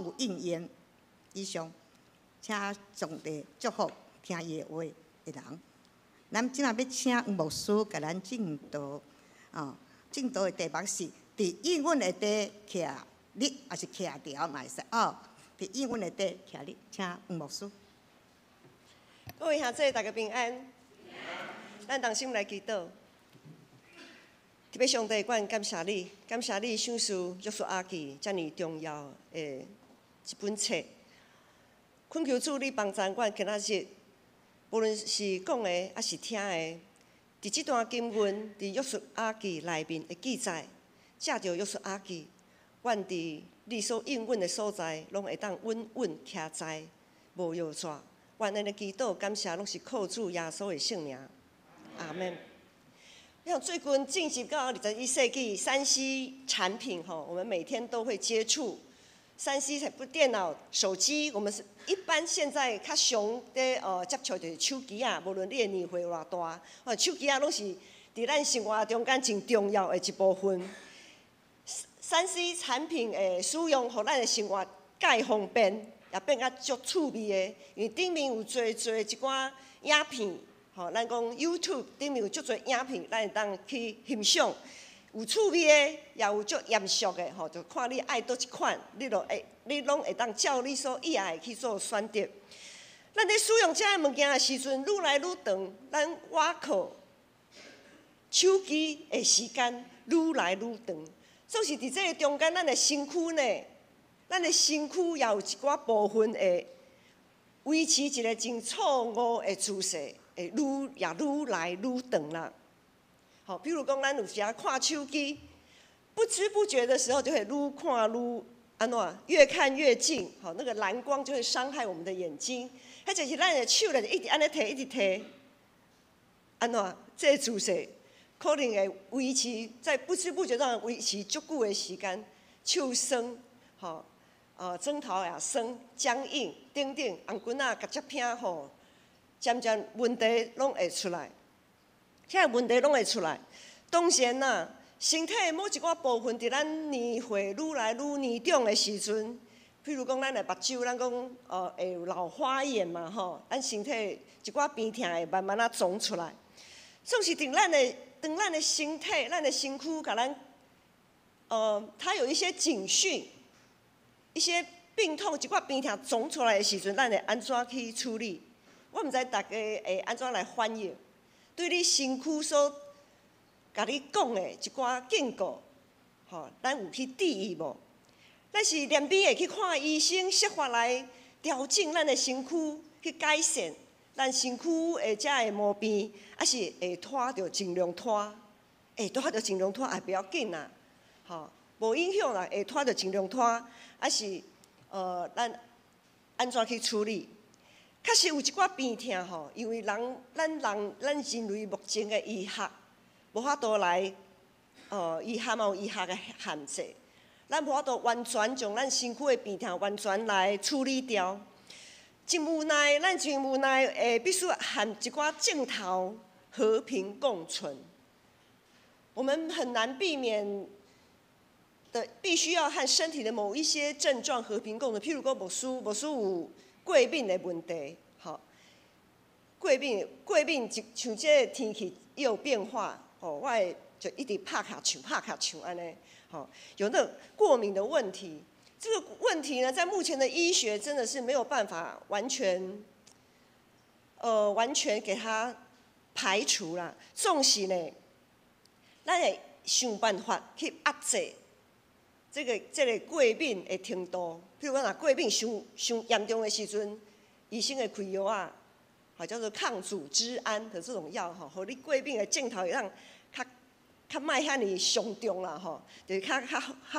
有应验。以上，请上帝祝福听伊的话的人。咱即下要请黄牧师甲咱正道，正道的题目是：伫应允的底徛立，还是徛条嘛会使伫应允的底徛立，请黄牧师。各位兄弟，大家平安。咱同心来祈祷。特别上帝，阮感谢你，感谢你赏赐约书亚记遮尔重要的一本册。恳求主你帮助阮今仔日，无论是讲的还是听的，伫即段经文伫约书亚记内面的记载，借着约书亚记，阮伫你所应允的所在，拢会当稳稳徛在，无摇拽。愿咱的祈祷感谢，拢是靠主耶稣的圣名。阿门。像最近进入到21世纪，3C 产品我们每天都会接触。3C 电脑、手机，我们是一般现在较常在接触就是手机啊，无论你的年岁偌大，手机啊拢是伫咱生活中间真重要的一部分。3C 产品的使用，互咱的生活介方便。也变甲足趣味的，因为顶面有做一寡影片，咱讲 YouTube 顶面有足侪影片，咱会当去欣赏，有趣味的，也有足严肃的，就看你爱倒一款，你拢会当照你所喜爱去做选择。咱咧使用这些物件的时阵，愈来愈长，咱外靠手机的时间愈来愈长，总是伫这个中间，咱的身躯呢？咱的身躯也有一寡部分会维持一个真错误的姿势，会愈来愈长啦。比如讲，咱有时看手机，不知不觉的时候就会愈看愈越看越近，那个蓝光就会伤害我们的眼睛。或者是咱的手就一直安尼摕，一直摕，这个姿势可能会维持在不知不觉中维持足久的时间，手酸，枕头也酸、僵硬，等等，红棍仔甲接拼渐渐问题拢会出来。现在问题拢会出来。当然啦，身体的某一寡部分，伫咱年岁愈来愈年长的时阵，譬如讲咱的目睭，咱讲会有老花眼嘛咱身体一寡边疼会慢慢肿出来。总是当咱的身体、咱的身躯，甲咱它有一些警讯。一些病痛、一寡病痛肿出来的时阵，咱会安怎去处理？我毋知大家会安怎来反应。对你身躯所甲你讲的一寡警告，咱有去注意无？咱是连边会去看医生，设法来调整咱的身躯，去改善咱身躯的遮的毛病，还是会拖就尽量拖，会拖就尽量拖，也不要紧啦，无影响啦，会拖就尽量拖。还是咱安怎去处理？确实有一寡病痛因为咱人类目前的医学无法度来医学嘛有医学的限制，咱无法度完全将咱身躯的病痛完全来处理掉。真无奈，咱真无奈必须和一寡镜头和平共存。我们很难避免。必须要和身体的某一些症状和平共存，譬如讲无输有过敏的问题，过敏像这个天气又有变化，我就一直拍卡唱安尼，有那种过敏的问题。这个问题呢，在目前的医学真的是没有办法完全给它排除啦。总是呢，咱会想办法去压制。这个过敏的程度，譬如讲，过敏伤严重的时阵，医生会开药啊，叫做抗组织胺的这种药互你过敏的症头会让较莫遐尼伤重啦就是较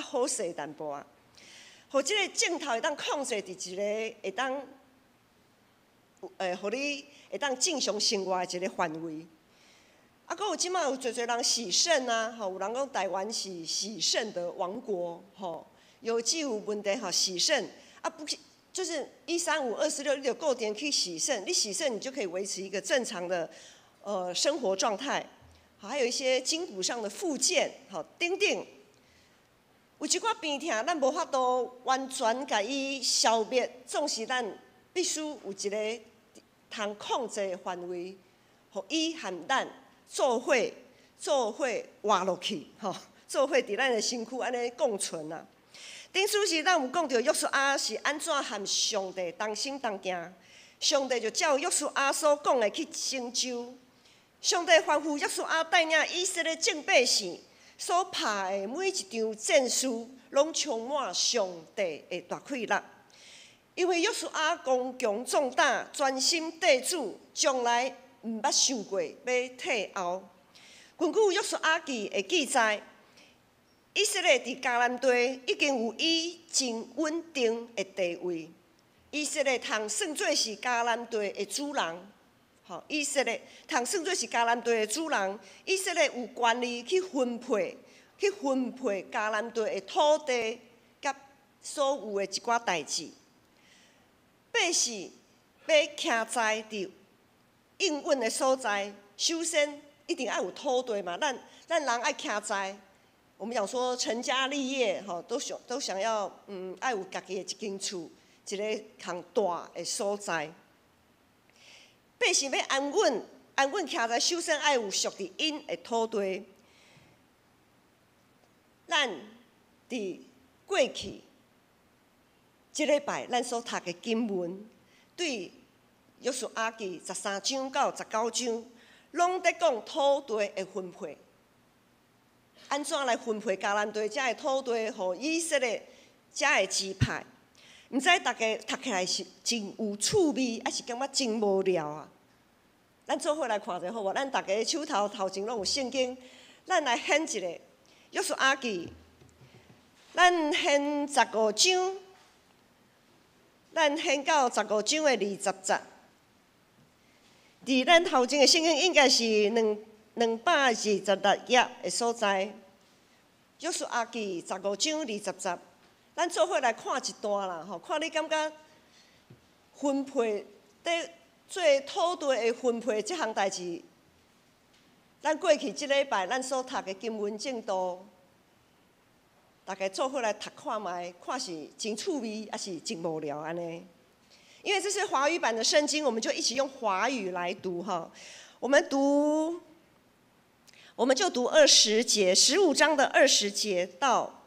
好势淡薄啊。互这个症头会当控制伫一个会当互你会当正常生活的一个范围。搁有即摆有侪人洗肾啊，有人讲台湾是洗肾的王国，有既有问题洗肾不就是13526，你就固定去洗肾，你洗肾你就可以维持一个正常的生活状态，还有一些筋骨上的复健，等等。有一寡病痛，咱无法度完全甲伊消灭，总是咱必须有一个通控制的范围，互伊和咱做伙活落去，吼，做伙伫咱的身躯安尼共存啊。顶次是咱有讲到约书亚是安怎和上帝同心同行，上帝就照约书亚所讲的去成就。上帝吩咐约书亚带领以色列正百姓所拍的每一场战事，拢充满上帝的大快乐。因为约书亚刚强壮胆，专心地主，从来毋捌想过要退后。根据约书亚记的记载，以色列伫迦南地已经有伊真稳定的地位。以色列通算作是迦南地的主人，吼！以色列通算作是迦南地的主人。以色列有权利去分配迦南地的土地，甲所有的一寡代志。百姓要徛在伫应允的所在，首先一定要有土地嘛。咱人爱徛在，我们讲说成家立业，吼，都想要爱有家己的一间厝，一个较大的所在。百姓要安稳徛在，首先爱有属于因的土地。咱伫过去即礼拜咱所读的经文，对约书亚记13章到19章，拢在讲土地的分配，安怎来分配迦南地遮的土地，互以色列遮的支派。毋知大家读起来是真有趣味，还是感觉真无聊啊？咱做伙来看者好无？咱大家手头前拢有圣经，咱来选一个约书亚记，咱选15章。咱先到15章的20节，伫咱头前的圣经应该是226页的所在。约书亚记15章20节，咱做伙来看一段啦，吼，看你感觉分配在做土地的分配这项代志，咱过去即礼拜咱所读的经文正道。大家做伙来读看卖，看是真趣味，还是真无聊安尼？因为这是华语版的圣经，我们就一起用华语来读哈。我们就读20节，15章的20节到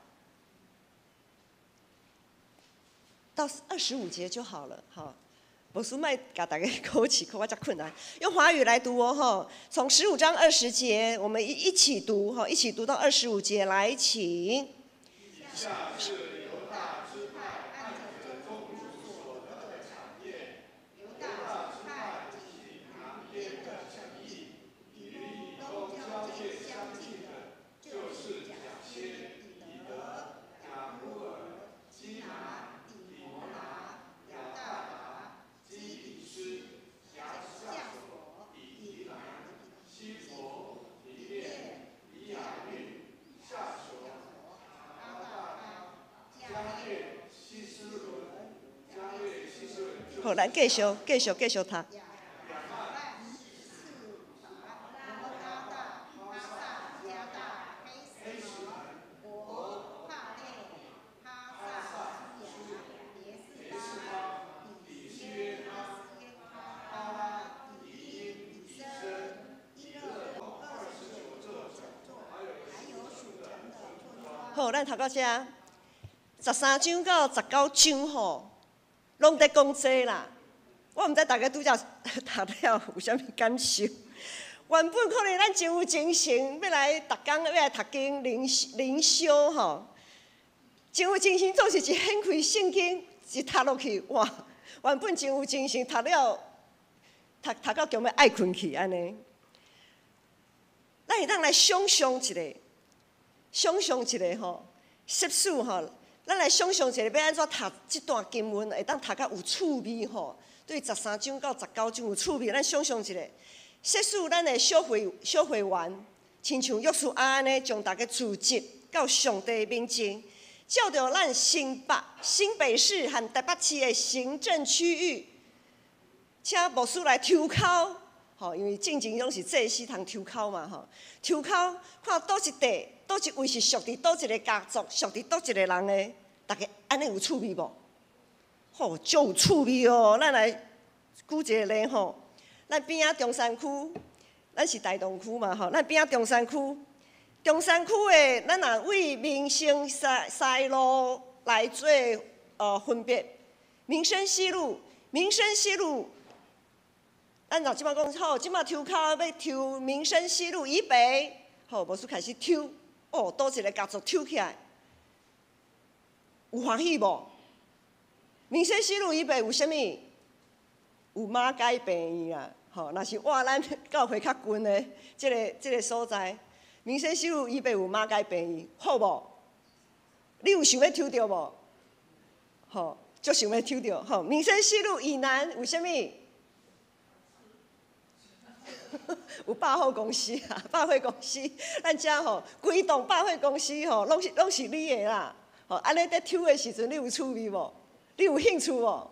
25节就好了，哈。无需卖甲大家考试，考我遮困难。用华语来读哦，哈。从15章20节，我们一起读哈，一起读到25节，来，请。下是犹大支派按着宗族所得的产业，犹大支派以旁边的城邑，与以东交界相近的，就是甲歇、以德、雅布尔、基拿、底摩拿、亚大达、基比斯、亚夏所、以兰、西佛、以列、以雅律、夏所。好，咱继续读。好，咱读到遮，13章到19章吼，拢在讲这啦。我毋知大家拄则读了有啥物感受？原本可能咱真有精神，要来逐工要来读经灵修吼，真有精神，总是一掀开圣经一读落去，哇！原本真有精神，读到强要爱困去安尼。咱会当来想象一个吼，摄取吼，咱来想象一个要安怎读这段经文，会当读到有趣味吼。对13章到19章有趣味，咱想象一下，摄取咱的小会员，亲像约书亚安尼，将大家聚集到上帝面前，照着咱新北市和台北市的行政区域，请牧师来抽考，吼，因为进前拢是祭司通抽考嘛，吼，抽考看倒一地、倒一位是属伫倒一个家族、属伫倒一个人的，大家安尼有趣味无？吼，足有趣味哦！咱来举一个例吼，咱边仔中山区，咱是台东区嘛，吼，咱边仔中山区，中山区的咱若为民生西路来做分别，民生西路，咱若即摆讲好，即摆抽考要抽民生西路以北，吼，无事开始抽，哦，倒一个家族抽起来，有欢喜无？民生西路以北有啥物？有马街病院啊，吼，若是哇，咱教会较近的即个所在，民生西路以北有马街病院，好无？你有想要抽到无？吼，足想要抽到，吼，民生西路以南有啥物？有百货公司啊，百货公司，咱遮吼规栋百货公司吼，拢是你的啦，吼，安尼在抽的时阵，你有趣味无？你有兴趣无？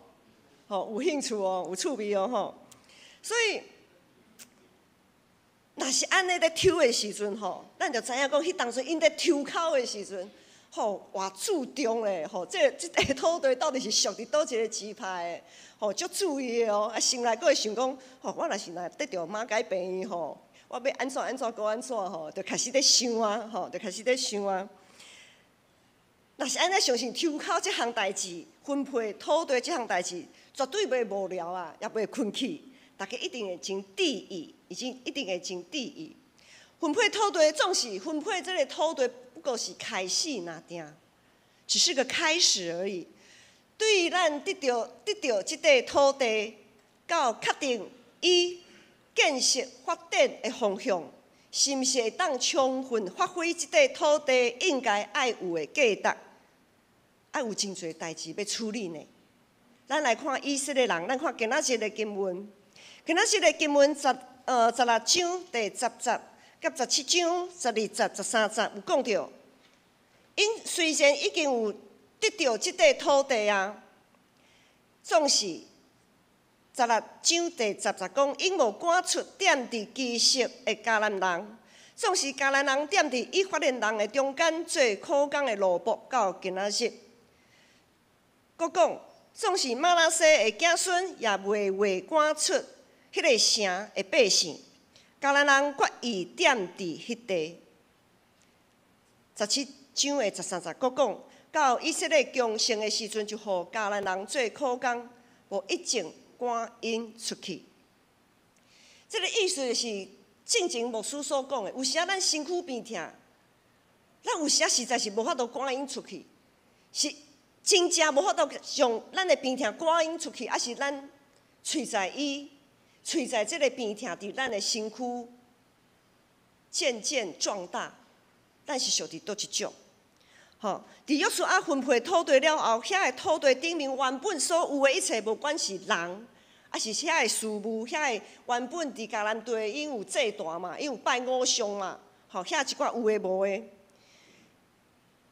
吼，有兴趣哦，有趣味哦，吼。所以，若是安尼在抽的时阵吼，咱就知影讲，迄当阵因在抽考的时阵，吼，偌注重咧，吼，即块土地到底是属伫倒一个支派的，吼，足注意的哦。啊，心内佫会想讲，吼，我若是若得到马街病院吼，我要安怎搁安怎吼，就开始咧想啊，吼，就开始咧想啊。若是安尼，相信抽考即项代志，分配土地即项代志，绝对袂无聊啊，也袂困去，大家一定会真注意，一定会真注意。分配土地总是分配这个土地，不过是开始那定，只是个开始而已。对于咱得到即块土地，到确定伊建设发展的方向，是毋是会当充分发挥即块土地应该爱有的价值？爱有真侪代志要处理呢。咱来看以色列人，咱看今仔日的经文，今仔日的经文16章第10节，甲17章12节、13节有讲到，因虽然已经有得到即块土地啊，总是16章第10节讲，因无赶出踮伫基色的迦南人，总是迦南人踮伫以法莲人的中间做苦工的奴仆，到今仔日。佫讲，总是马拉西的子孙也袂赶出迄个城的百姓，迦南人决意踮伫迄地。17章的13节佫讲，到以色列强盛的时阵，就互迦南人做苦工，无一正赶因出去。这个意思就是正前牧师所讲的，有时咱身躯边痛，咱有时实在是无法度赶因出去，是。真正无法度将咱的病痛赶因出去，还是咱揣在这个病痛伫咱的身躯渐渐壮大，咱是属伫倒一种？吼，伫约书亚分配土地了后，遐个土地顶面原本所有的一切，无管是人，还是遐个事物，遐个原本伫迦南地因有祭坛嘛，因有拜偶像嘛，吼，遐一寡有诶无诶。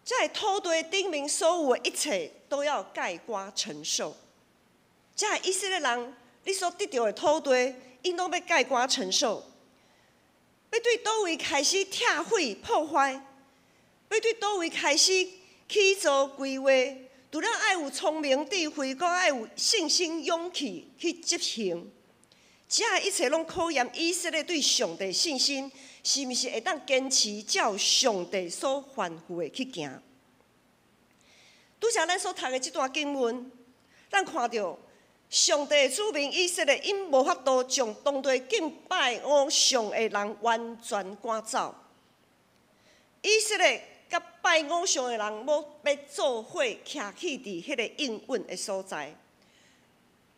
在土地顶面所有的一切都要概括承受。在以色列人，你所得到的土地，因拢要概括承受。要对倒位开始拆毁破坏，要对倒位开始起造规划，除了爱有聪明智慧，阁爱有信心勇气去执行。这一切拢考验以色列对上帝信心，是毋是会当坚持照上帝所吩咐的去行？拄则咱所读的这段经文，咱看到上帝子民以色列因无法度将当地敬拜偶像的人完全赶走。以色列甲拜偶像的人要做伙徛起伫迄个应允的所在。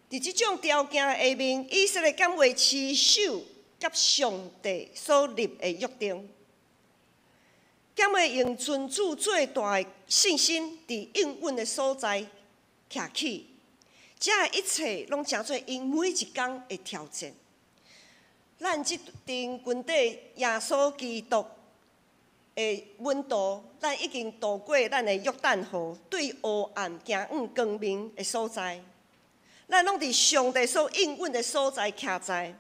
伫即种条件下面，以色列敢会持守甲上帝所立的约定？敢会用尊主最大的信心，伫应允的所在徛起？这一切拢诚做因每一天的挑战。咱即阵军队耶稣基督的温度，咱已经渡过咱的约旦河，对黑暗行往光明的所在。咱拢伫上帝所应允的所在徛在，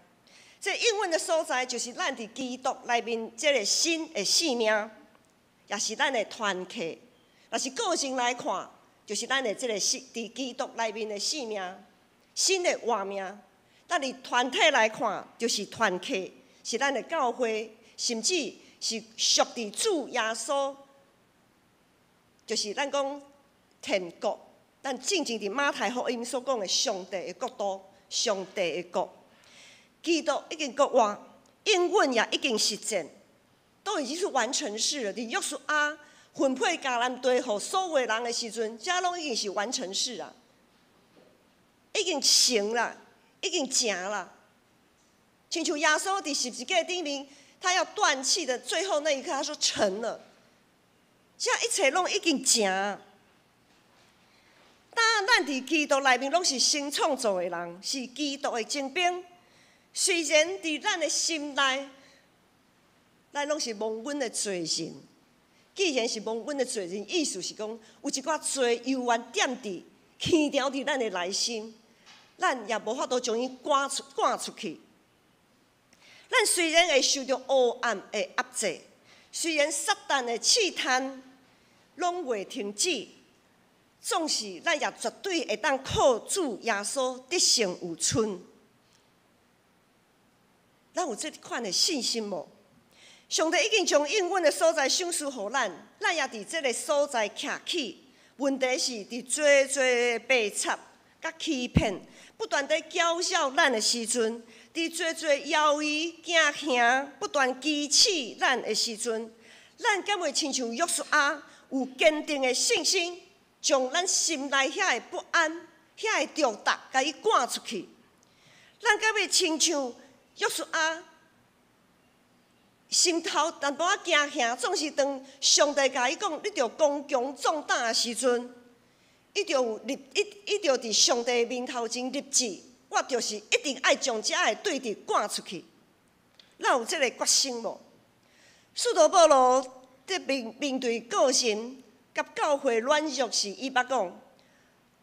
这应允的所在，就是咱伫基督内面这个新的生命，也是咱的团契。若是个性来看，就是咱的这个伫基督内面的生命，新的活命。但伫团体来看，就是团契，是咱的教会，甚至是属伫主耶稣，就是咱讲天国。咱正正伫马太福音所讲的上帝的国度，上帝的国。基督已经国活，应允也已经实践，都已经是完成式了。伫约书亚分配迦南地予所有人的时阵，这拢已经是完成式啊，已经成了，已经成了。亲像耶稣伫十字架顶面，他要断气的最后那一刻，他说成了。这一切拢已经成。当咱伫基督内面拢是新创造的人，是基督的精兵。虽然伫咱的心内，咱拢是蒙恩的罪人。既然是蒙恩的罪人，意思是讲有一寡罪犹原踮伫、牵条伫咱的内心，咱也无法度将伊赶出去。咱虽然会受到黑暗的压制，虽然撒旦的试探拢未停止，总是咱也绝对会当靠主耶稣得胜有存。咱有这款的信心无？上帝已经将应允的所在赏赐予咱，咱也伫这个所在徛起。问题是伫多白插甲欺骗，不断地搅扰咱的时阵，伫多妖异惊吓不断激起咱的时阵，咱敢会亲像约书亚有坚定的信心，将咱心内遐的不安、遐的重担，甲伊赶出去？咱敢会亲像约书亚心头淡薄仔惊吓，总是当上帝甲伊讲，你着刚强壮胆的时阵，伊着伫上帝面头前立志，我就是一定爱将这个对敌赶出去。咱有这个决心无？使徒保罗在面对个人甲教会软弱时，伊捌讲：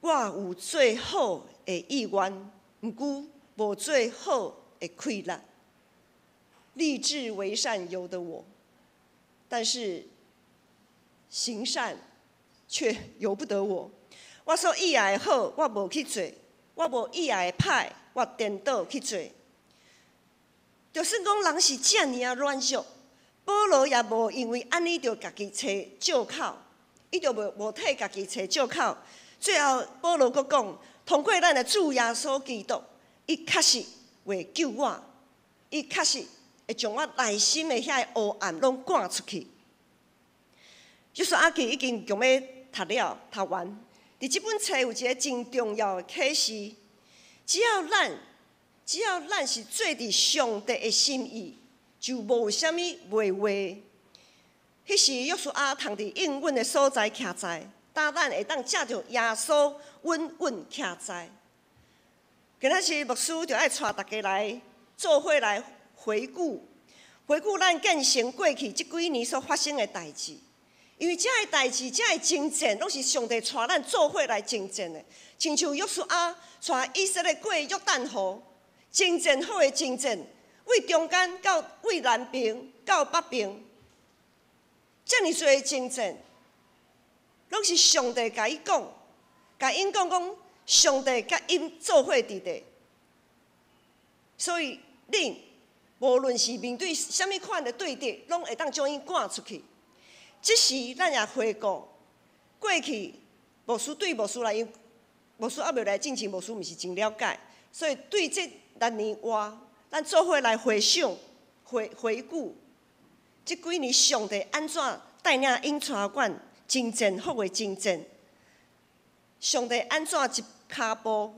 我有最好的意愿，毋过无最好的快乐。立志为善由得我，但是行善却由不得我。我所意爱的好，我无去做；我无意爱的歹，我颠倒去做。就算讲人是遮尔啊软弱，保罗也无因为安尼就家己找借口，伊就无替家己找借口。最后保罗佫讲，通过咱的主耶稣基督，伊确实会救我，伊确实会将我内心的遐个黑暗拢赶出去。约书亚记已经强要读完。伫这本册有一个真重要的启示：只要咱是做伫上帝的心意，就无啥物袂话。迄时约书亚通伫应允的所在徛在，咱会当借着耶稣稳稳徛在。今仔日牧师就爱带大家来做伙来回顾咱建成过去这几年所发生的代志。因为这个代志、这个征战，拢是上帝带咱做伙来征战的。亲像约书亚带以色列过约旦河，征战好的征战，为中间到为南边到北边，遮尔多的征战，拢是上帝甲伊讲，甲因讲上帝甲因做伙伫地。所以恁无论是面对什么款的对敌，拢会当将伊赶出去。这时，咱也回顾过去，牧师对牧师来，牧师还未来进前，牧师毋是真了解，所以对这6年外，咱做伙来回想、回顾，这几年上帝安怎带领因带阮真正好的征战，上帝安怎一骹步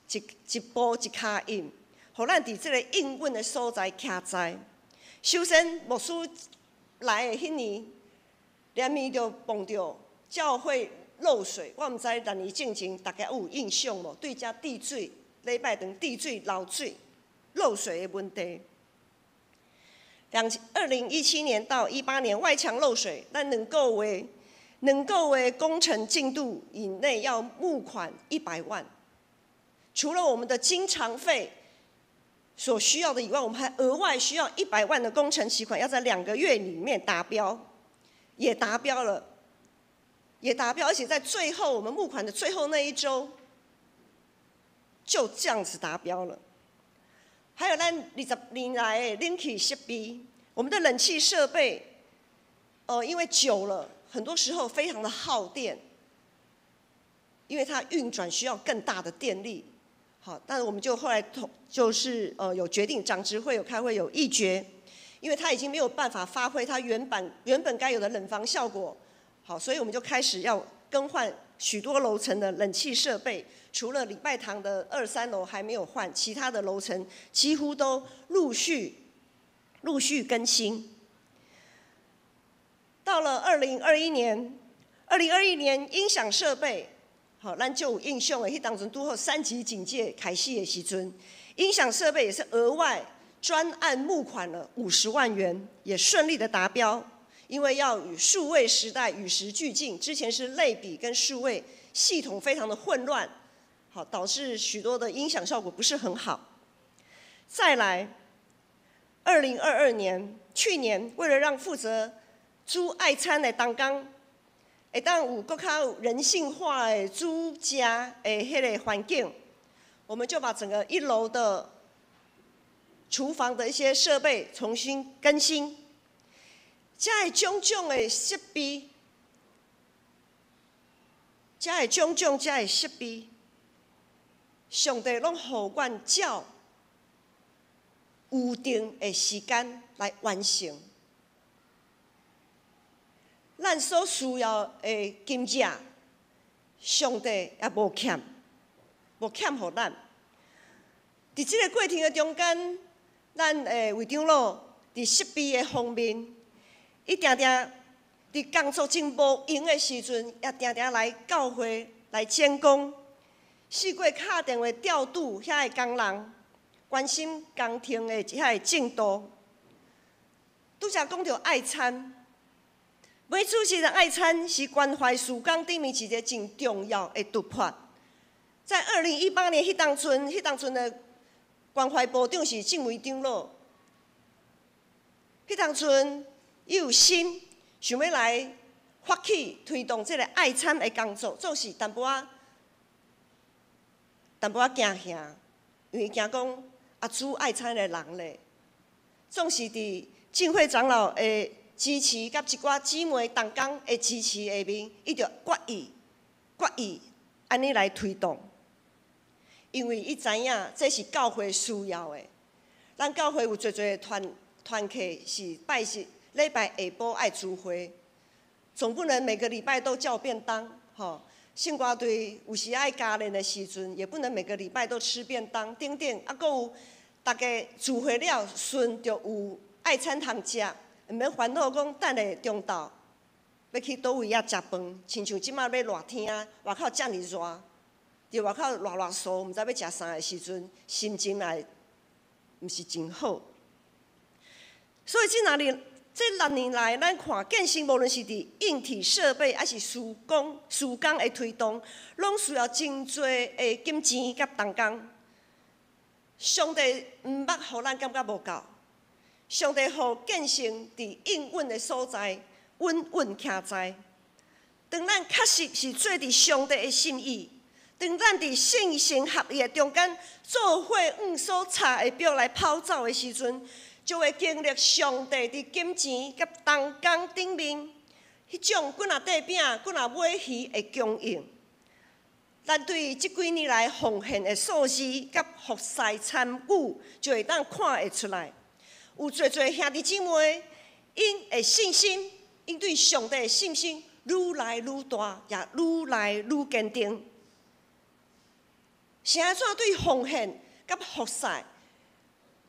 一步一骹印，互咱伫这个应允的所在徛在。首先，牧师来的迄年。连面就碰到教会漏水，我毋知6年之前大家有印象无？对遮滴水，礼拜堂滴水漏水漏水的问题。2017年到18年外墙漏水，咱2个月工程进度以内要募款100万。除了我们的经常费所需要的以外，我们还额外需要100万的工程期款，要在2个月里面达标，也达标了，而且在最后我们募款的最后那一周，就这样子达标了。还有咱20年来的冷气设备，我们的冷气设备，因为久了，很多时候非常的耗电，因为它运转需要更大的电力。好，但是我们就后来就是有决定，长执会有开会有议决，因为它已经没有办法发挥它原本该有的冷房效果。好，所以我们就开始要更换许多楼层的冷气设备。除了礼拜堂的2、3楼还没有换，其他的楼层几乎都陆续更新。到了2021年，音响设备，好，咱就有印象的，迄当阵拄好3级警戒开始的时阵，音响设备也是额外专案募款了50万元，也顺利的达标。因为要与数位时代与时俱进，之前是类比跟数位系统非常的混乱。好，导致许多的音响效果不是很好。再来，2022年，去年为了让负责煮爱餐的同工，会当有更较人性化的煮食的迄个环境，我们就把整个1楼的厨房的一些设备重新更新，这种种的设备，上帝拢予阮照有定的时间来完成。咱所需要的金额，上帝也无欠予咱。伫这个过程的中间，咱卫长老伫设备的方面，伊常常伫工作真无闲的时阵，也常常来教会来监工。四过敲电话调度遐个工人，关心工程的遐个进度。拄则讲到爱餐，每主席的爱餐是关怀曙光顶面一个真重要的突破。在2018年迄当阵的关怀部长是郑卫长老，迄当阵伊有心想要来发起推动这个爱餐的工作，总是淡薄仔惊吓，因为惊讲煮爱餐的人咧，总是伫敬会长老的支持，甲一寡姊妹同工的支持下面，伊就决意安尼来推动，因为伊知影这是教会需要的。咱教会有侪团契是拜日礼拜下晡爱聚会，总不能每个礼拜都叫便当，吼。圣歌队有时爱加练的时阵，也不能每个礼拜都吃便当。等等，还有大家聚会了，顺就有爱餐通食，毋免烦恼讲等下中昼要去倒位食饭。亲像即马要热天，外口遮尔热，伫外口热燥，毋知要食啥的时阵，心情也毋是真好。所以这6年来，咱看建新无论是伫硬体设备，还是施工的推动，拢需要真多的金钱甲同工。上帝毋捌互咱感觉无够，上帝互建新伫应允的所在稳稳徛在。当咱确实是做伫上帝的心意，当咱伫信心合一的中间，做伙所插的标来跑走的时阵，就会经历上帝伫金钱甲同工顶面，迄种骨若块饼、骨若尾鱼的供应。咱对即几年来奉献的数字甲服侍参与，就会当看会出来。有侪兄弟姊妹，因的信心，因对上帝的信心愈来愈大，也愈来愈坚定。是安怎对奉献甲服侍？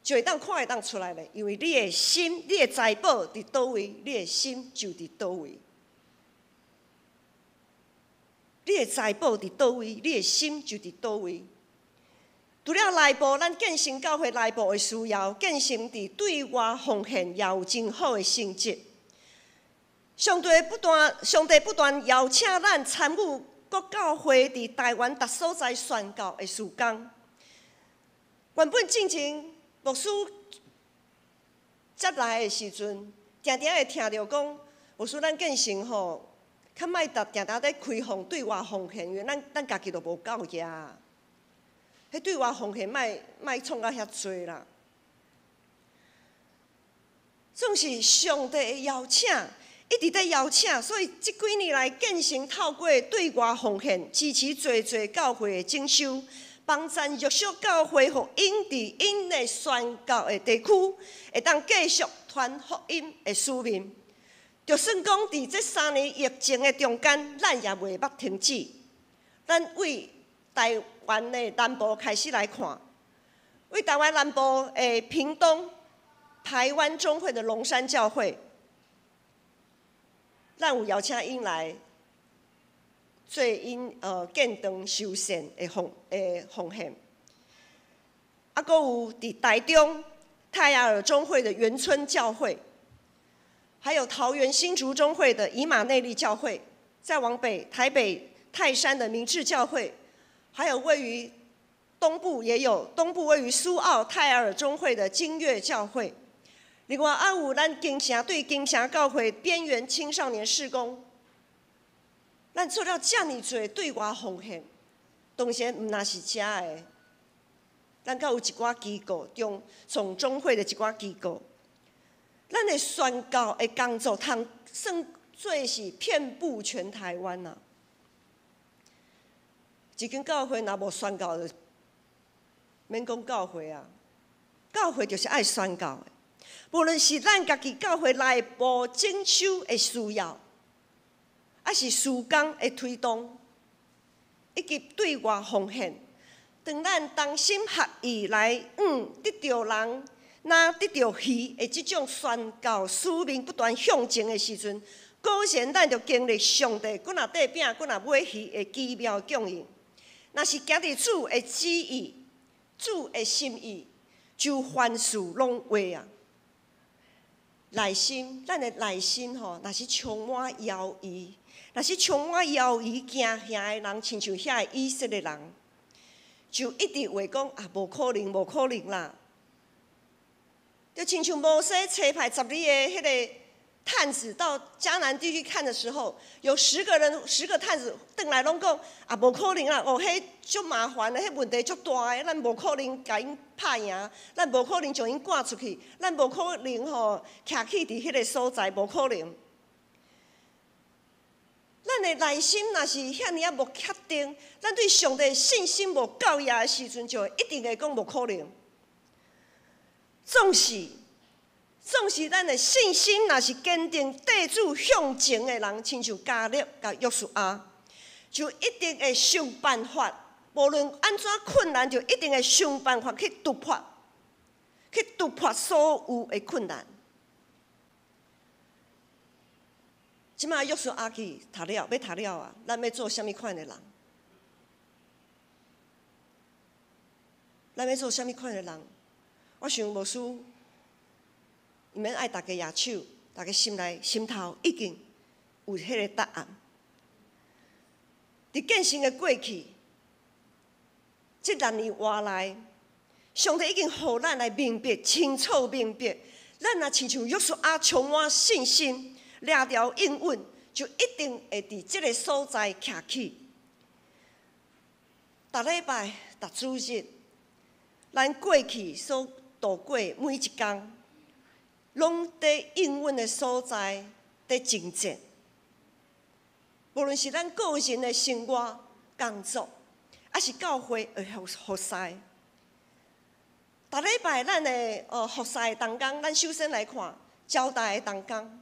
就会当看会当出来咧，因为你的心、你的财宝伫倒位，你的心就伫倒位。你的财宝伫倒位，你的心就伫倒位。除了内部，咱建新教会内部的需要，建新伫对外奉献也有真好的成绩。上帝不断邀请咱参与各教会伫台湾各所在宣教的事工。原本进前牧师接来的时阵，定定会听到讲，牧师咱建成吼，较莫定定咧开放对外奉献，因为咱家己都无够呀。迄对外奉献莫创到遐济啦。总是上帝的邀请，一直在邀请，所以这几年来建成透过对外奉献，支持侪教会的整修。帮赞约束教会，互因伫因的宣教的地区，会当继续传福音的使命。就算讲伫这3年疫情的中间，咱也袂捌停止。咱为台湾的南部开始来看，为台湾南部的屏东台湾中会的龙山教会，咱有邀请因来。做因建堂修宪的奉献，啊，阁有伫台中泰雅尔中会的元村教会，还有桃园新竹中会的以马内利教会，再往北台北泰山的明志教会，还有位于东部也有东部位于苏澳泰雅尔中会的金月教会，另外啊有咱金城对金城教会边缘青少年事工。咱做了遮尔多对外奉献，当然毋那是遮的，咱阁有一寡机构，从中会的一寡机构，咱的宣教的工作，通算做是遍布全台湾啊。一间教会若无宣教，就免讲教会啊，教会就是爱宣教的，无论是咱家己教会内部整修的需要。还是事工的推动，以及对外奉献，当咱同心合意来得到人，若得到鱼的这种宣教使命不断向前的时阵，果然咱就经历上帝，搁若块饼，搁若买鱼的奇妙供应。若是行伫主的旨意、主的心意，就凡事拢会啊。内心，咱的内心吼，若是充满犹豫。若是充满犹豫、惊吓的人，亲像遐的以色列人，就一直话讲啊，无可能，无可能啦。就亲像摩西差派12个迄个探子到迦南地区看的时候，有10个探子转来拢讲啊，无可能啦！哦，迄足麻烦的，迄问题足大的，咱无可能甲因拍赢，咱无可能将因赶出去，咱无可能吼徛起伫迄个所在，无可能。咱的内心若是遐尼啊无确定，咱对上帝信心无够也的时阵，就一定会讲无可能。总是咱的信心若是坚定，带主向前的人，亲像迦勒甲约书亚，就一定会想办法，无论安怎困难，就一定会想办法去突破所有的困难。即马约书亚去读了，要读了啊！咱要做啥物款的人？咱要做啥物款的人？我想牧师，毋免爱大家举手，大家心头已经有迄个答案。伫建成的过去，这6年外来，上帝已经互咱来明白、清楚明白，咱若亲像约书亚充满信心。抓条应允，就一定会伫这个所在徛起。逐礼拜、逐主日，咱过去所度过每一天，拢伫应允的所在伫征战。无论是咱个人的生活、工作，还是教会的服侍，逐礼拜咱的服侍的当工，咱首先来看交代的当工。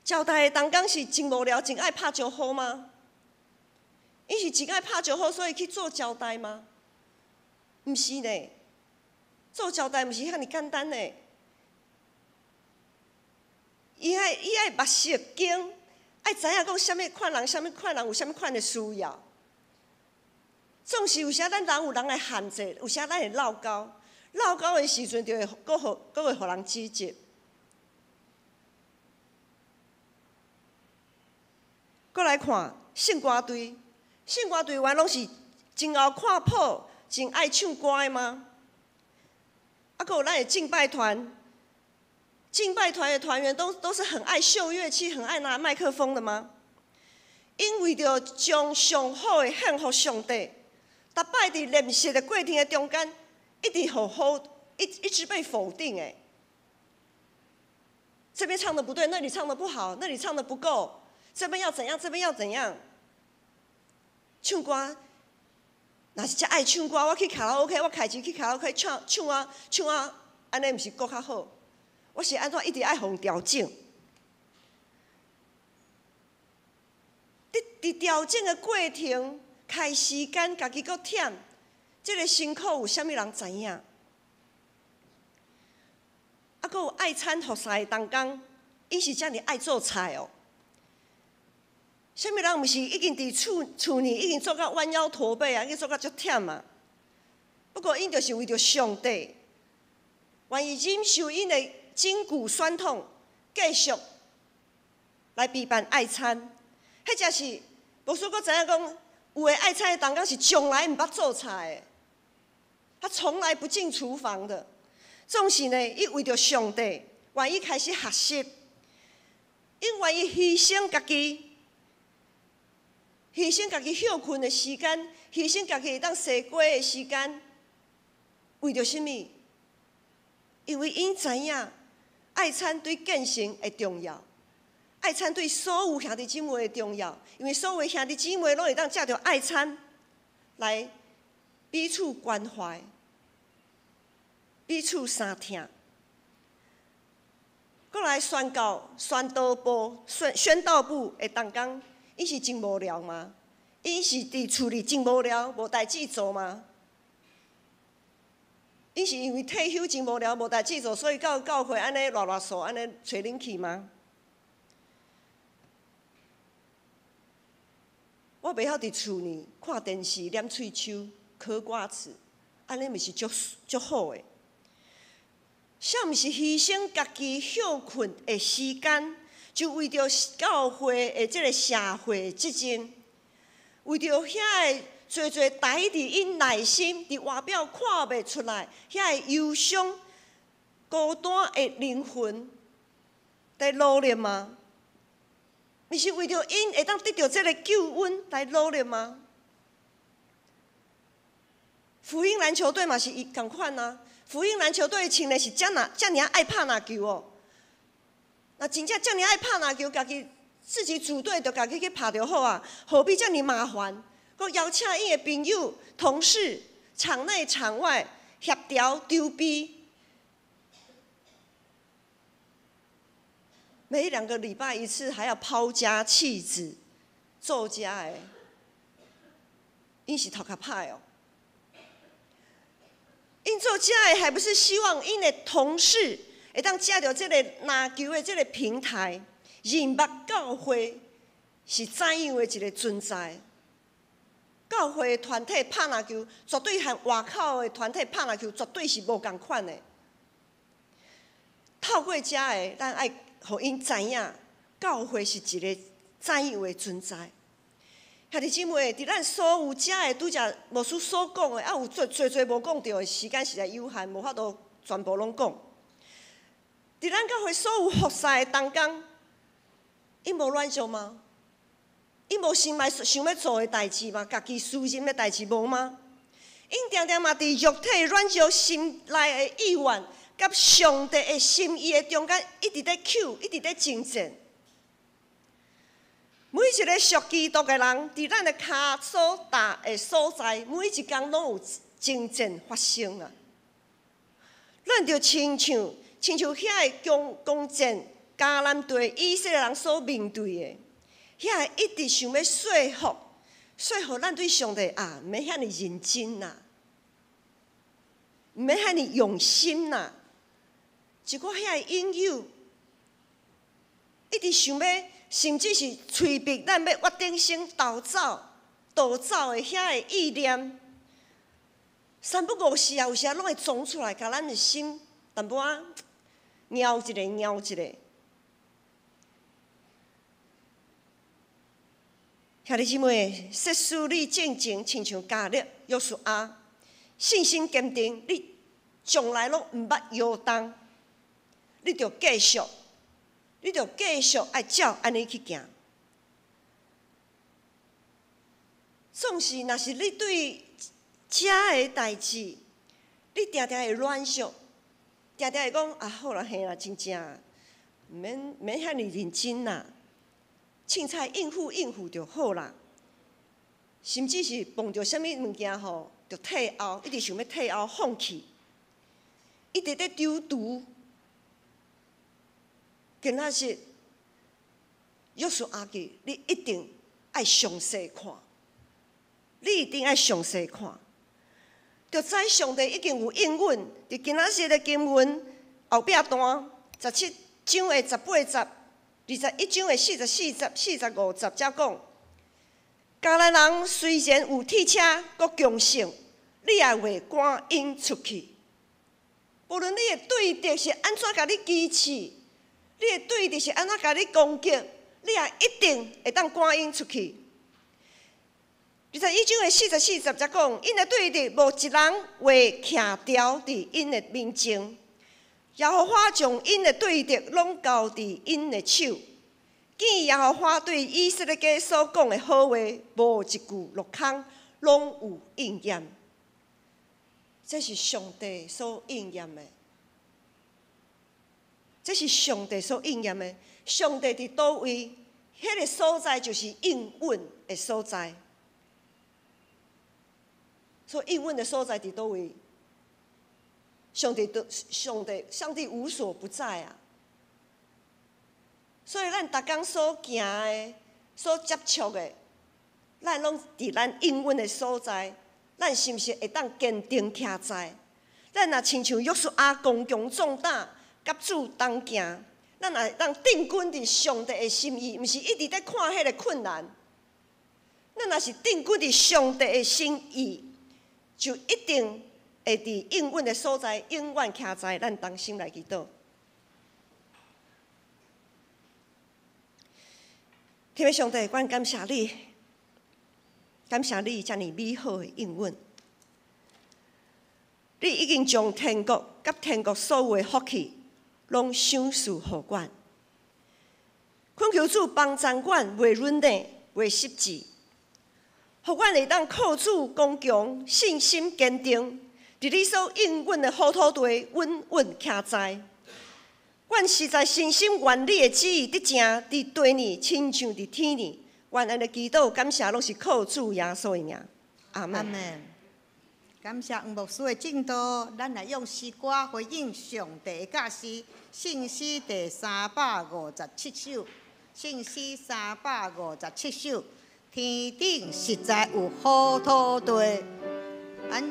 交代的当工是真无聊，真爱拍招呼吗？伊是真爱拍招呼，所以去做交代吗？毋是呢，做交代毋是遐尼简单呢。伊爱捌识经，爱知影讲啥物款人有啥物款的需要。总是有时咱人有人的限制，有时咱会闹交的时阵，就会佫会互人指责。搁来看圣歌队，圣歌队员拢是真会看谱、真爱唱歌的吗？啊，还有咱的敬拜团，敬拜团的团员都是很爱秀乐器、很爱拿麦克风的吗？因为着将上好的献给上帝，逐摆伫练习的过程的中间，一直被否定诶。这边唱的不对，那里唱的不好，那里唱的不够，这边要怎样，这边要怎样？唱歌，若是遮爱唱歌，我去卡拉 OK， 我开钱去卡拉 OK 唱啊，安尼毋是搁较好？我是安怎一直爱互调整？伫调整的过程，开时间，家己搁忝，这个辛苦有啥物人知影？啊，搁有爱餐服侍的同工，伊是遮尔爱做菜哦。啥物人毋是已经伫厝里已经做到弯腰驼背啊，已经做到足忝啊？不过因就是为着上帝，愿意忍受因的筋骨酸痛，继续来备办爱餐。迄才是无说，搁知影讲，有的爱餐的同工是从来毋捌做菜的，他从来不进厨房的。总是呢，伊为着上帝，愿意开始学习，因愿意牺牲家己。牺牲家己休困的时间，牺牲家己会当洗锅的时间，为着什么？因为因知影爱餐对健身的重要，爱餐对所有兄弟姊妹的重要。因为所有兄弟姊妹拢会当借着爱餐来彼此关怀、彼此相听。搁来宣道部的同工。伊是真无聊吗？伊是伫厝里真无聊，无代志做吗？伊是因为退休真无聊，无代志做，所以到教会安尼乱扫，安尼找恁去吗？我袂晓伫厝里看电视、念喙手、嗑瓜子，安尼毋是足好诶。啥毋是牺牲家己休困的时间？就为着教会的这个社会责任，为着遐个侪台伫因内心伫外表看袂出来，遐个忧伤、孤单的灵魂，在努力吗？毋是为着因会当得到这个救恩来努力吗？福音篮球队嘛是伊同款啊，福音篮球队穿的是遮尔爱拍篮球哦。那真正遮尔爱拍篮球，家己自己组队就家己去拍就好啊，何必遮尔麻烦？佮邀请伊的朋友、同事，场内场外协调筹备，每2个礼拜一次，还要抛家弃子，做家的，因是头壳歹哦。因做家的，还不是希望因的同事。会当借着这个篮球的这个平台，认捌教会是怎样的一个存在。教会的团体拍篮球，绝对和外口的团体拍篮球绝对是无同款的。透过这个，咱爱互因知影，教会是一个怎样的存在。兄弟姊妹，伫咱所有遮的拄则牧师所讲的，有侪无讲到的时间实在有限，无法度全部拢讲。伫咱教会所有服侍的同工，伊无软弱吗？伊无想要做的代志吗？家己私人的代志无吗？因定定嘛伫肉体软弱心内的意愿，甲上帝的心意的中间，一直在求，一直在征战。每一个属基督的人，伫咱的脚所踏的所在，每一工拢有征战发生啊！咱就亲像遐个攻战迦南地以色列人所面对的，遐个一直想要说服咱对上帝啊，毋免遐尼认真呐，毋免遐尼用心呐。一个遐个应有，一直想要，甚至是催逼咱要约定性逃走的遐个意念，三不五时啊，有时啊拢会撞出来，甲咱的心淡薄仔挠一个。兄弟姊妹，说事你正经，亲像加勒、约书亚，信心坚定，你从来拢毋捌摇动，你着继续，你着继续爱照安尼去行。总是若是你对遮个代志，你定定会软弱，定定会讲啊好啦，嘿啦，真正毋免遐尼认真啦，凊彩应付就好啦。甚至是碰到啥物物件吼，就退后，一直想要退后放弃，一直在丢毒。今仔日约书亚记，你一定爱详细看，你一定爱详细看，就知上帝已经有应允。伫今仔日的经文后壁段17章的18节、21章的44节、45节，才讲。迦南人虽然有铁车，阁强盛，你也会赶因出去。无论你的对敌是安怎甲你支持，你的对敌是安怎甲你攻击，你也一定会当赶因出去。21章的44节才讲，因的对敌无一人会徛牢伫因的面前，耶和华将因的对敌拢交伫因的手。见耶和华对以色列家所讲的好话，无一句落空，拢有应验。这是上帝所应验的，这是上帝所应验的。上帝伫倒位，迄个所在就是应允的所在。所以应允的所在伫倒位？上帝无所不在啊！所以，咱逐工所行的、所接触的，咱拢伫咱应允的所在，咱是毋是会当坚定徛在？咱若亲像约书亚刚强壮胆，甲主同行，咱也会当定根伫上帝的心意，毋是一直在看迄个困难。咱若是定根伫上帝的心意，就一定会伫应允的所在，永远徛在咱当心来祈祷。天父上帝，阮感谢你，感谢你遮尔美好的应允。你已经将天国甲天国所有的福气，拢赏赐互阮。恳求主帮助阮，袂软弱，袂失志，互阮会当靠主刚强，信心坚定，伫你所应允的好土地稳稳徛在。阮实在深深愿你的旨意得正伫地呢，亲像伫天呢。愿安尼祈祷感谢，拢是靠主耶稣的名。阿门。感谢黄牧师的正道，咱来用诗歌回应上帝的教示。信诗第357首，信诗357首。天顶实在有好土地，咱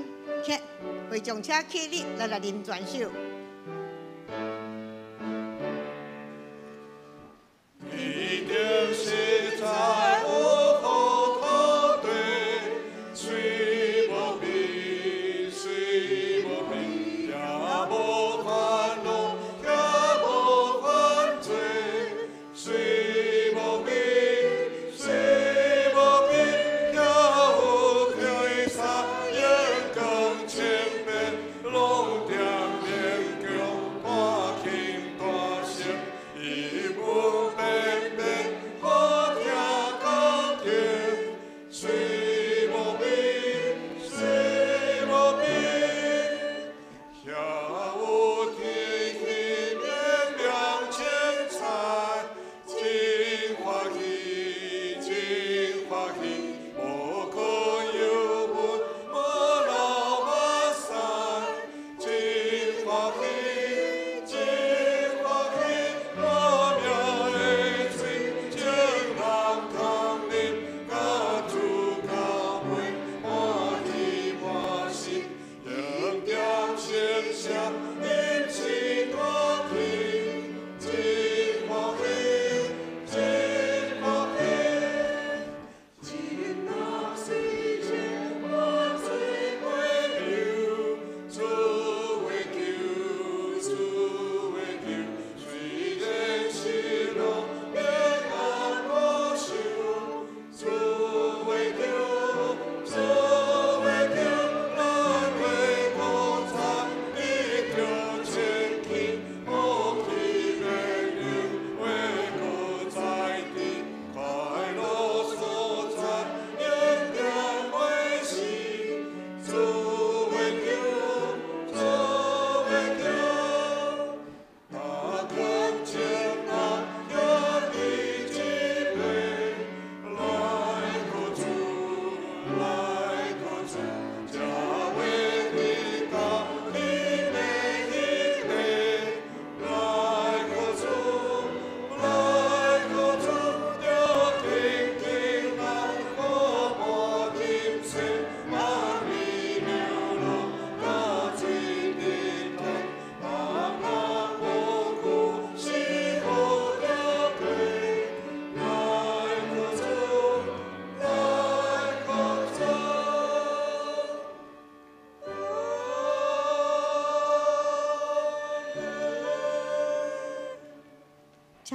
会众请起立，来念全首。天顶实在有好土地，水无味，水无味，也无烦恼，也无犯罪。水无味，水无味，也有开山，眼光千遍，拢点点。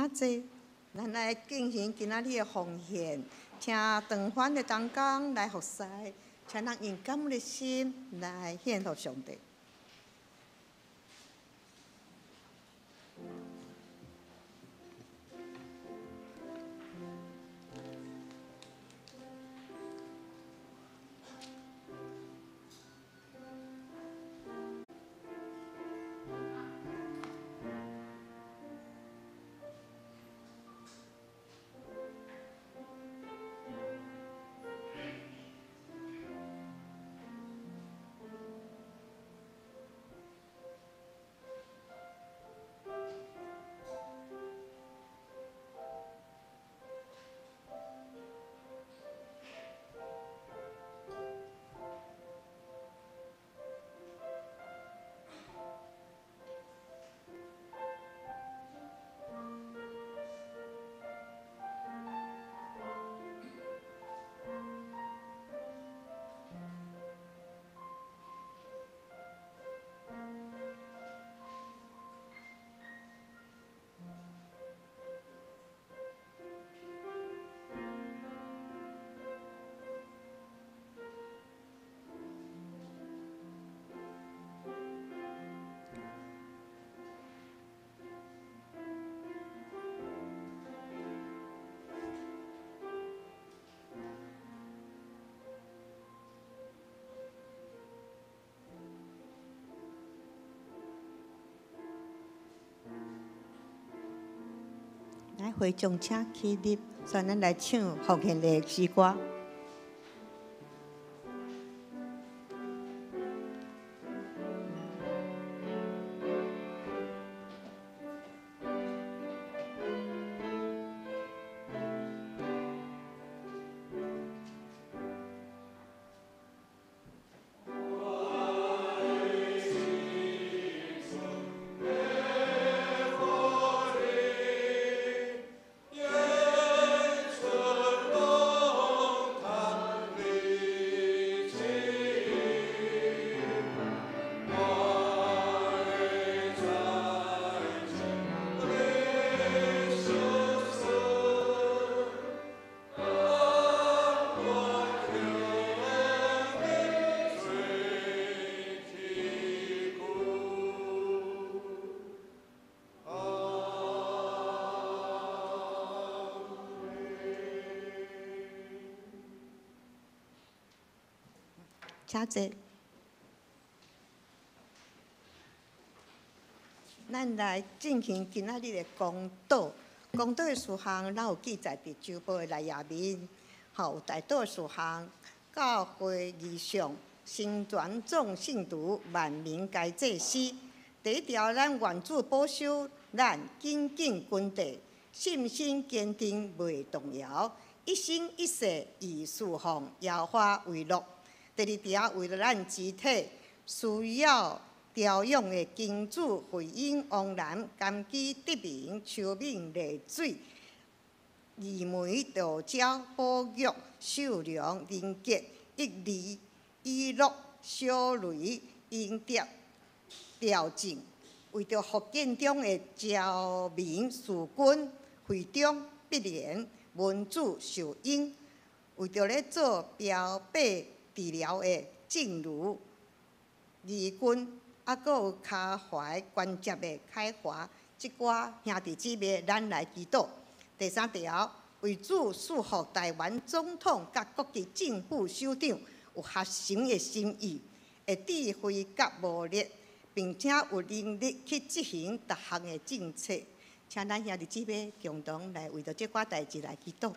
请坐，咱来进行今仔日的奉献，请长番的同工来服侍，请咱用感恩的心来献给上帝。来，会众请起立，咱来唱奉献的诗歌。请坐。咱来进行今仔日的公道。公道的事项，咱有记载伫周报的内页面。有大道的事项，教会仪式，成全众信徒，万民该祭司。第一条，咱愿主保守咱紧紧军地，信心坚定袂动摇，一生一世以侍奉耶和华为乐。第二条，为了咱肢体需要调养的经主回应王然，甘基得名，求命丽水，二梅道交保育秀良灵洁，一离以乐小雷应调正，为着福建中的侨民士军会中必然民主受英，为着咧做标靶治疗的正如义军，还佫有脚踝关节的开华，即寡兄弟姊妹，咱来祈祷。第三条，为主束缚台湾总统甲各级政府首长有核心的心意，会智慧甲无力，并且有能力去执行各项的政策。请咱兄弟姊妹共同来为着即寡代志来祈祷。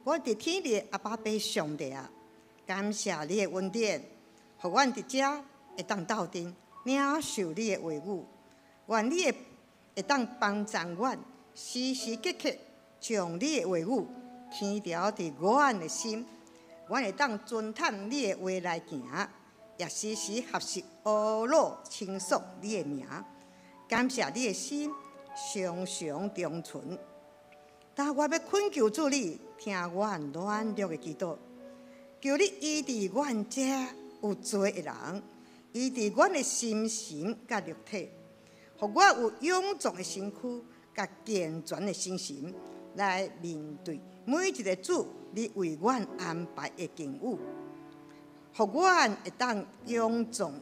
我伫天里阿爸爸上帝啊，感谢你的恩典，互阮伫遮会当斗阵领受你的话语，愿你会当帮助阮，时时刻刻将你的话语天条伫阮的心，阮会当遵探你的话来行，也时时学习学路倾诉你的名。感谢你的心常常长存。但我要恳求主你，听阮软弱的祈祷，求你医治阮这有罪的人，医治阮的心神甲肉体，互我有勇壮的身躯甲健全的心神，来面对每一个主你为阮安排的境遇，互阮会当勇壮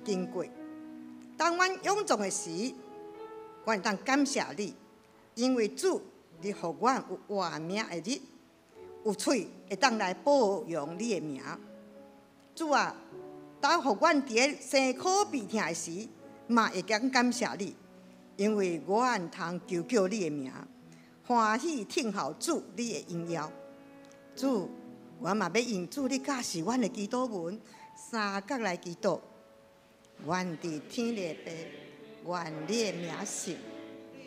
经过。当阮勇壮的时，阮会当感谢你。因为主，你互阮有活命的日，有嘴会当来保养你的名。主啊，当互阮伫咧生苦悲痛的时，嘛会感谢你，因为阮通求叫你的名，欢喜听候主你的应邀。主，阮嘛要用主你教示阮的祈祷文，三角来祈祷。愿伫天里的爸，愿你的名圣。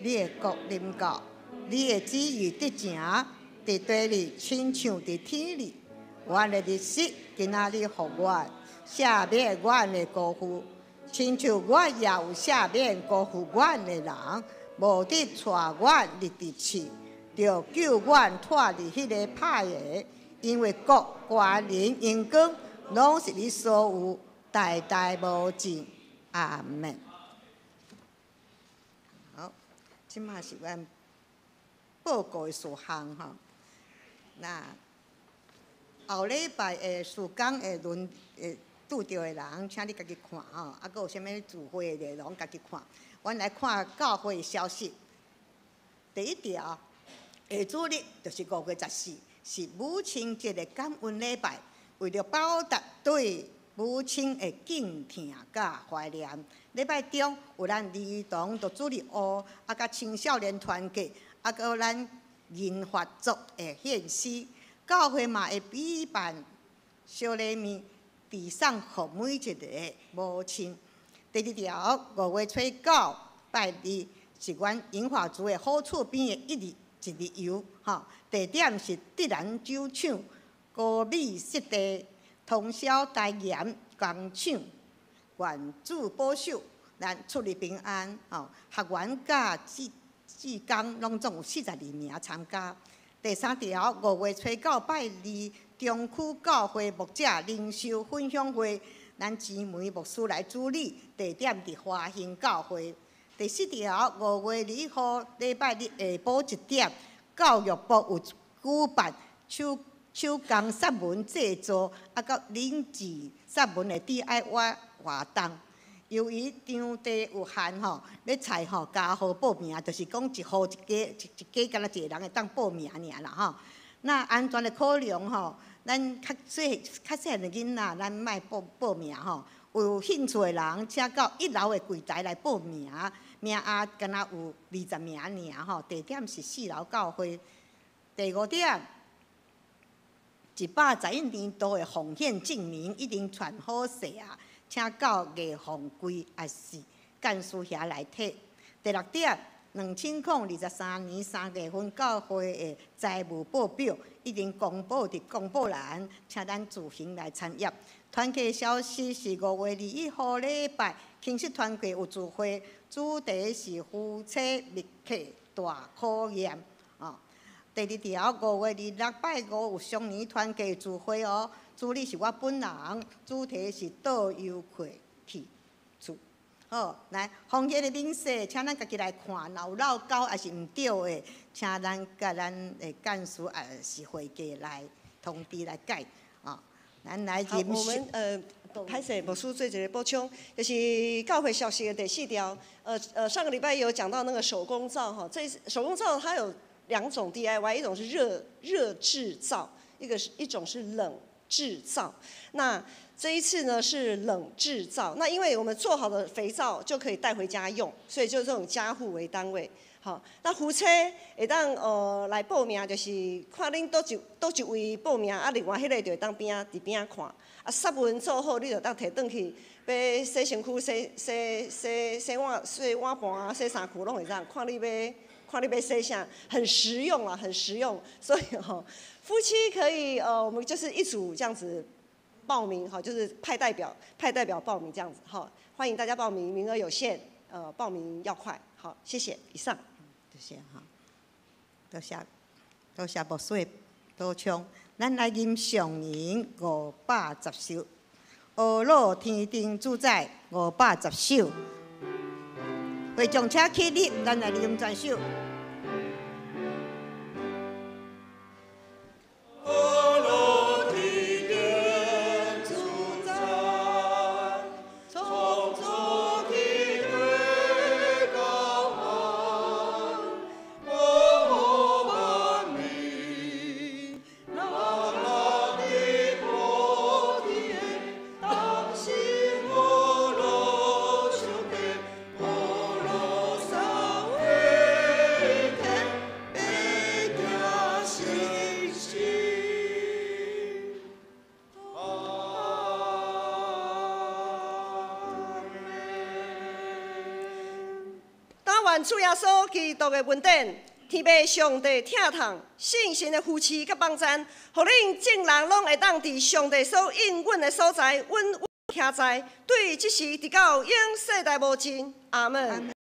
你的国临到，你的旨意得成，伫地里亲像伫天里。阮的日子今仔日互阮赦免阮的辜负，亲像阮也有赦免辜负阮的人，无得带阮入地去，着救阮脱离迄个歹个。因为国、权能、荣光，拢是你所有，代代无尽。阿门。即马是阮报告的事项吼。那后礼拜的事工会拄着的人，请你家己看吼。啊，阁有啥物聚会的内容，家己看。阮来看教会的消息。第一条，下主日就是5月14，是母亲节的感恩礼拜。为了报答对母亲的敬听甲怀念。礼拜中有咱儿童读主日学，啊，甲青少年团契，啊，搁咱银发族的献诗。教会嘛会举办小礼物，递送互每一个母亲。第二条，5月初9拜日是阮银发族的好厝边的一日游，吼，地点是德兰酒厂高美湿地通宵台盐工厂。愿主保守，咱出入平安。吼，学员甲志工拢总有42名参加。第三条，5月初9拜日，中区教会牧者灵修分享会，咱姊妹牧师来主理，地点伫华兴教会。第四条，5月2号礼拜日下晡1点，教育部有举办手工散文制作，啊，甲领字散文的 DIY 活动。由于场地有限吼，要采吼加号报名，就是讲一号一家，敢若一个人会当报名尔啦吼。那安全的考量吼，咱较细汉的囡仔，咱莫报名吼。有兴趣的人，请到1楼的柜台来报名，名额敢若有20名尔吼。地点是4楼教会。第5点。111年度的奉献证明已经传好势啊，请到艺凤柜也是干事遐来摕。第6点，2023年3月份教会的财务报表已经公布伫公布栏，请咱自行来参阅。团契消息是5月21号礼拜，轻视团契有聚会，主题是夫妻密客大考验啊。第2条，5月26拜5有双年团契聚会哦，主理是我本人，主题是倒游会去厝。好，来奉献的明细，请咱家己来看，若有漏交还是毋对的，请咱甲咱的干事也是会计来通知来改啊。咱来好，我们歹势，牧师做一个补充，就是教会消息的第4条。上个礼拜有讲到那个手工皂哈，这手工皂它有2种 DIY， 一种是热制皂，一种是冷制皂。那这一次呢是冷制皂，那因为我们做好的肥皂就可以带回家用，所以就这种家户为单位。好，那夫妻会当来报名，就是看恁倒一位报名，啊，另外迄个就会当边仔伫边仔看。啊，杀文做好，你就当摕转去，要洗身躯、洗碗盘啊、洗衫裤拢会当，看你要洗啥，很实用啊，很实用。所以夫妻可以我们就是一组这样子报名，就是派代表报名这样子，欢迎大家报名，名额有限，报名要快。好，谢谢，以上。多谢多谢牧师多唱，咱来吟上人510首，阿罗天定主宰510首，会众请起立，咱来吟全首。主耶稣基督的恩典，天父上帝疼痛，信心的夫妻甲帮赞，互恁众人拢会当伫上帝所应允的所在，稳稳徛在，对即时直到永世代无尽。阿门。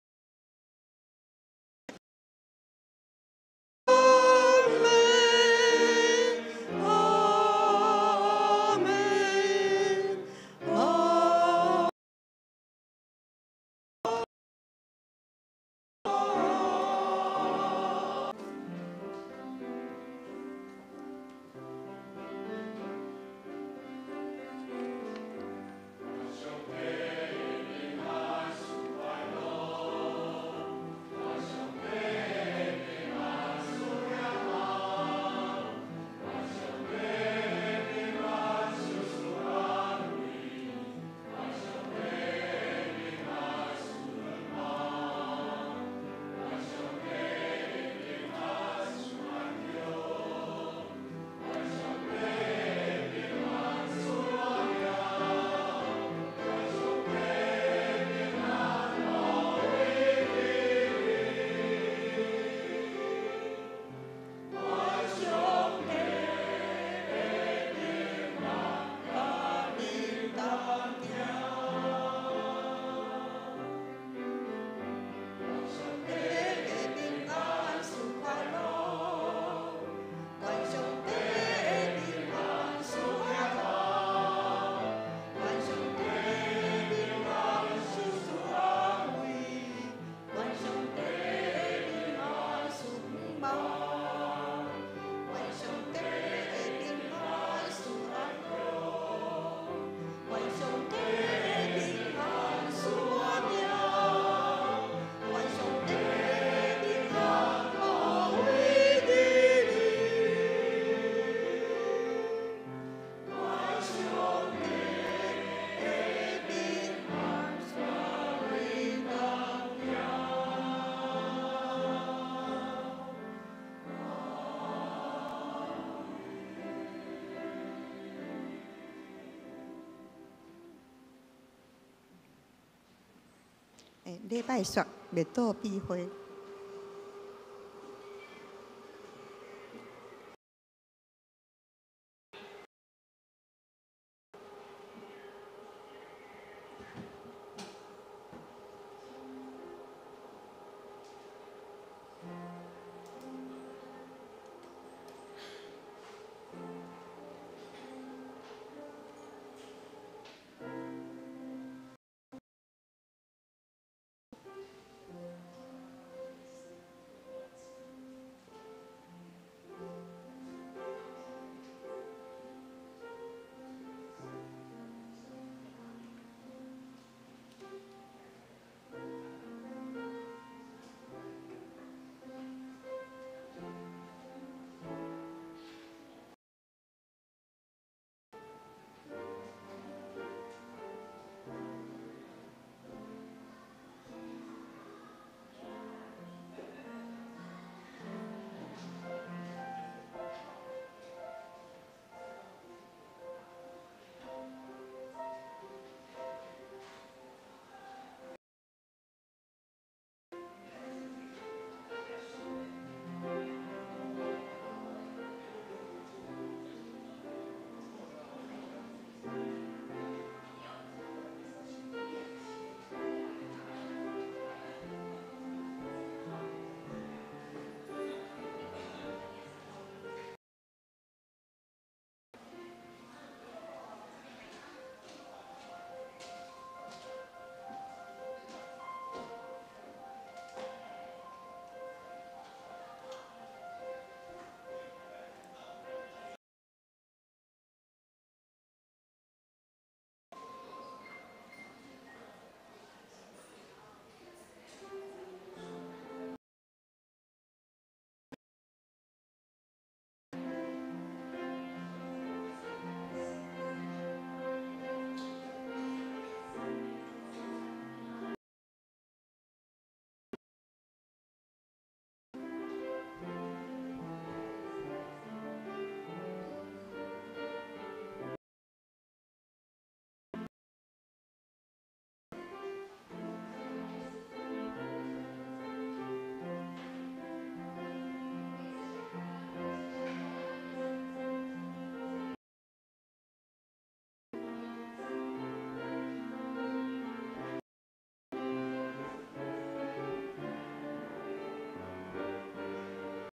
礼拜说灭岛闭会。